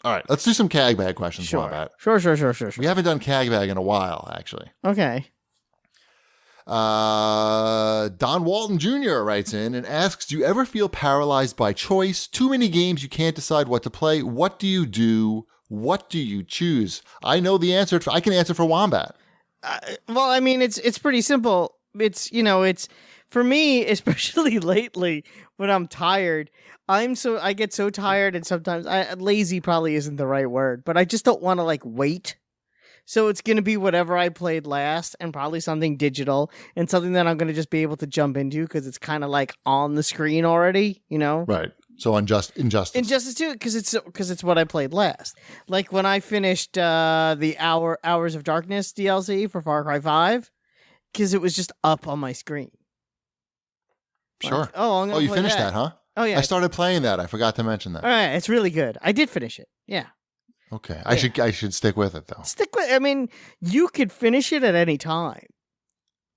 All right, let's do some CAGbag questions, Wombat. Sure. We haven't done CAGbag in a while, actually. Okay. Don Walton Jr. writes in and asks, do you ever feel paralyzed by choice? Too many games, you can't decide what to play. What do you do? What do you choose? I know the answer. I can answer for Wombat. Well, I mean, it's pretty simple. It's for me, especially lately when I'm tired. I get so tired, and sometimes lazy probably isn't the right word, but I just don't want to wait. So it's going to be whatever I played last, and probably something digital and something that I'm going to just be able to jump into because it's kind of on the screen already, Right. So Injustice. Injustice 2, because it's what I played last. Like when I finished the Hours of Darkness DLC for Far Cry 5, because it was just up on my screen. Sure. I'm gonna you play finished that, huh? Oh yeah. I started playing that. I forgot to mention that. All right, it's really good. I did finish it. Yeah. Okay. I should stick with it though. I mean, you could finish it at any time.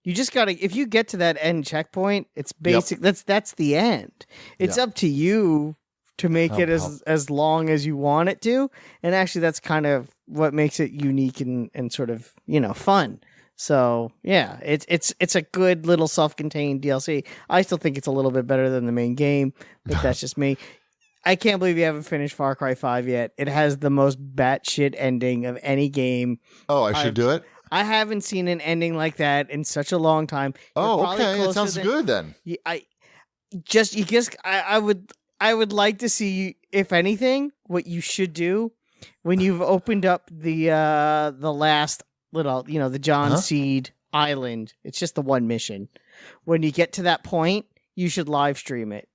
You just gotta, if you get to that end checkpoint, it's basic. Yep. That's the end. It's up to you to make it as long as you want it to. And actually that's kind of what makes it unique and sort of, fun. So yeah, it's a good little self-contained DLC. I still think it's a little bit better than the main game, but that's just me. I can't believe you haven't finished Far Cry 5 yet. It has the most batshit ending of any game. Oh, I should do it? I haven't seen an ending like that in such a long time. Oh, okay. It sounds good then. I would like to see, if anything, what you should do when you've opened up the last little, the John Seed Island. It's just the one mission. When you get to that point, you should live stream it.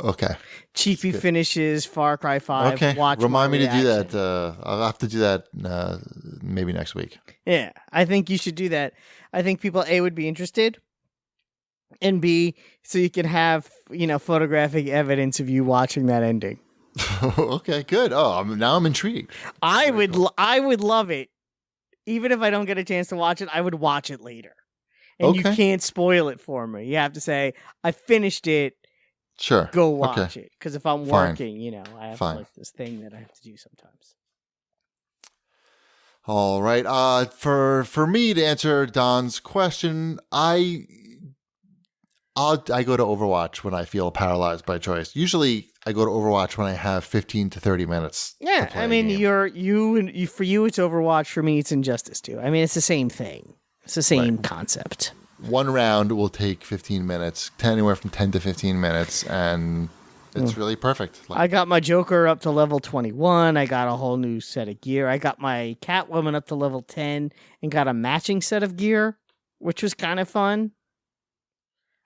Okay. Cheapy finishes Far Cry 5. Okay. Watch Remind me to do that. I'll have to do that maybe next week. Yeah, I think you should do that. I think people, A, would be interested, and B, so you can have, photographic evidence of you watching that ending. Okay, good. Oh, now I'm intrigued. I would love it. Even if I don't get a chance to watch it, I would watch it later. And you can't spoil it for me. You have to say, I finished it. Sure. Go watch it. Because if I'm working, I have this thing that I have to do sometimes. All right. For me to answer Don's question, I go to Overwatch when I feel paralyzed by choice. Usually I go to Overwatch when I have 15 to 30 minutes. Yeah, I mean, for you it's Overwatch. For me, it's Injustice 2. I mean, it's the same thing. It's the same concept. One round will take 15 minutes, anywhere from 10 to 15 minutes, and it's really perfect. I got my Joker up to level 21. I got a whole new set of gear. I got my Catwoman up to level 10 and got a matching set of gear, which was kind of fun.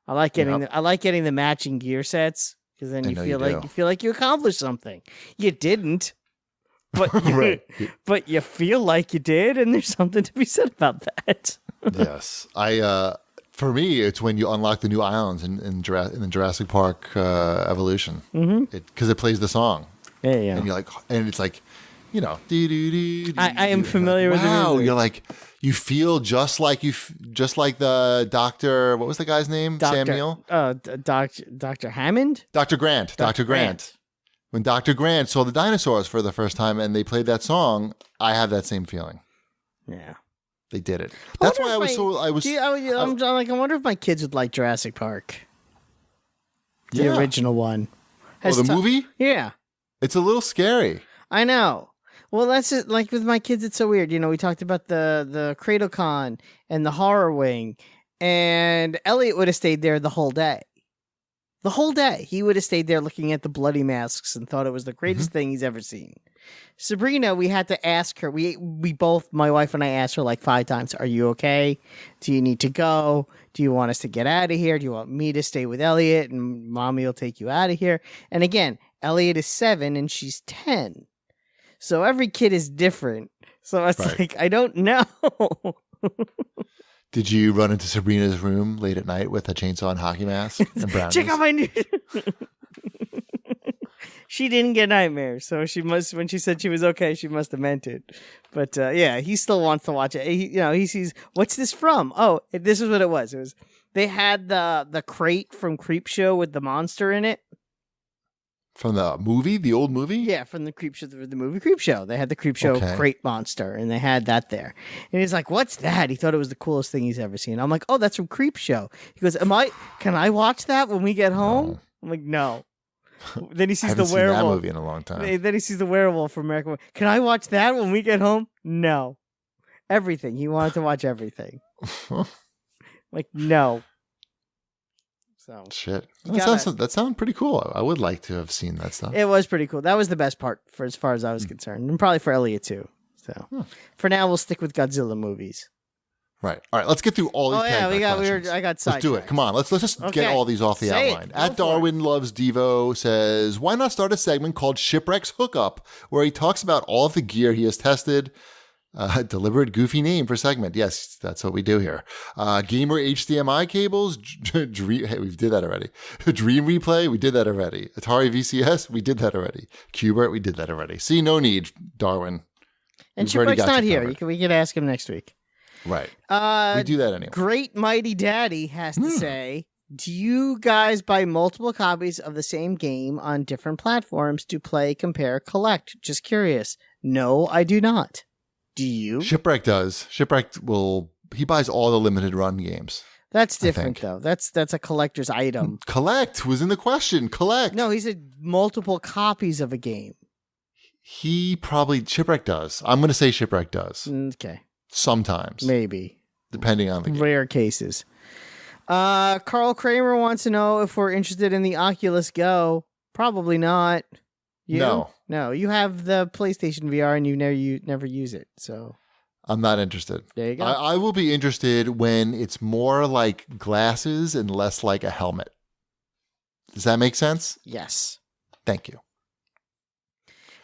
I like getting the matching gear sets because then you feel like you accomplished something. You didn't, but but you feel like you did, and there's something to be said about that. Yes, for me, it's when you unlock the new islands in the Jurassic Park Evolution, because it plays the song. Yeah, and it's like, I am familiar with the music. Wow, you feel just like the doctor. What was the guy's name? Samuel. Dr. Hammond. Dr. Grant. Dr. Grant. When Dr. Grant saw the dinosaurs for the first time and they played that song, I have that same feeling. Yeah. They did it. That's why I wonder if my kids would like Jurassic Park. The original one. The movie? Yeah. It's a little scary. I know. Well, that's it. Like with my kids, it's so weird. We talked about the CradleCon and the horror wing, and Elliot would have stayed there the whole day. The whole day. He would have stayed there looking at the bloody masks and thought it was the greatest thing he's ever seen. Sabrina, we had to ask her. We both, my wife and I, asked her like 5 times, "Are you okay? Do you need to go? Do you want us to get out of here? Do you want me to stay with Elliot and Mommy will take you out of here?" And again, Elliot is 7 and she's 10. So every kid is different. So it's like, I don't know. Did you run into Sabrina's room late at night with a chainsaw and hockey mask and brownies? Check out my new... She didn't get nightmares, so she must. When she said she was okay, she must have meant it. But he still wants to watch it. He sees, what's this from? Oh, this is what it was. They had the crate from Creepshow with the monster in it. From the movie, the old movie? Yeah, from the Creep Show, the movie Creep Show. They had the Creep Show crate monster, and they had that there. And he's like, "What's that?" He thought it was the coolest thing he's ever seen. I'm like, "Oh, that's from Creep Show." He goes, Can I watch that when we get home?" No. I'm like, "No." Then he sees I haven't the werewolf. seen that movie in a long time. Then he sees the werewolf from American. Can I watch that when we get home? No. Everything. He wanted to watch everything. Like, no. So shit. That sounds pretty cool. I would like to have seen that stuff. It was pretty cool. That was the best part for as far as I was concerned, and probably for Elliot too. So for now, we'll stick with Godzilla movies. Right. All right. Let's get through all these. I got sidetracked. Let's do it. Come on. Let's just get all these off the outline. At Darwin Loves Devo says, "Why not start a segment called Shipwreck's Hookup, where he talks about all of the gear he has tested." Deliberate goofy name for segment. Yes, that's what we do here. Gamer HDMI cables. Dream. Hey, we did that already. Dream Replay. We did that already. Atari VCS. We did that already. Qbert. We did that already. See, no need, Darwin. And Shipwreck's not here. We can ask him next week. Right. We do that anyway. Great Mighty Daddy has to say, do you guys buy multiple copies of the same game on different platforms to play, compare, collect? Just curious. No, I do not. Do you? Shipwreck does. He buys all the limited run games. That's different though. That's a collector's item. Collect was in the question. Collect. No, he said multiple copies of a game. Shipwreck does. I'm going to say Shipwreck does. Okay. Sometimes. Maybe. Depending on the game. Rare cases. Carl Kramer wants to know if we're interested in the Oculus Go. Probably not. You? No. You have the PlayStation VR and you never use it. So I'm not interested. There you go. I will be interested when it's more like glasses and less like a helmet. Does that make sense? Yes. Thank you.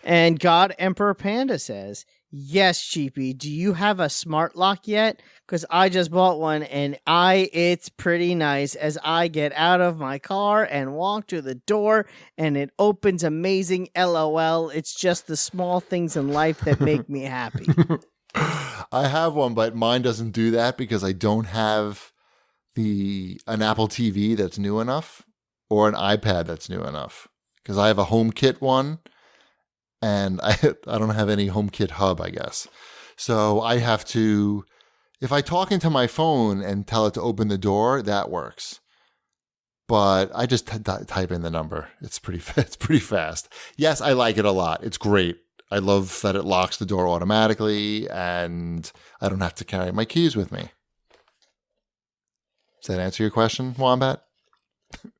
And God Emperor Panda says, "Yes, Cheapy, do you have a smart lock yet? Because I just bought one and it's pretty nice as I get out of my car and walk to the door and it opens amazing. LOL. It's just the small things in life that make me happy." I have one, but mine doesn't do that because I don't have an Apple TV that's new enough or an iPad that's new enough. Because I have a HomeKit one. And I don't have any HomeKit hub, I guess. So I have to, if I talk into my phone and tell it to open the door, that works. But I just type in the number. It's pretty fast. Yes, I like it a lot. It's great. I love that it locks the door automatically and I don't have to carry my keys with me. Does that answer your question, Wombat?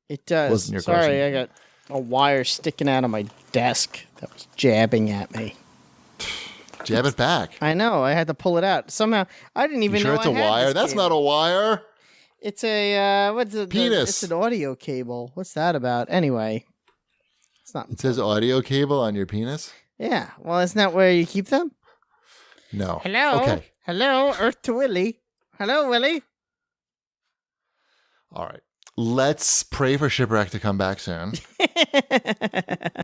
It does. Wasn't your Sorry, question. I got a wire sticking out of my desk that was jabbing at me. Jab it back. I know. I had to pull it out. Somehow, I didn't even know it's a I had wire? this That's cable. not a wire. It's a, what's it? Penis. It's an audio cable. What's that about? Anyway. It's not. It says audio cable on your penis? Yeah. Well, isn't that where you keep them? No. Hello? Okay. Hello, Earth to Willie. Hello, Willie. All right. Let's pray for Shipwreck to come back soon.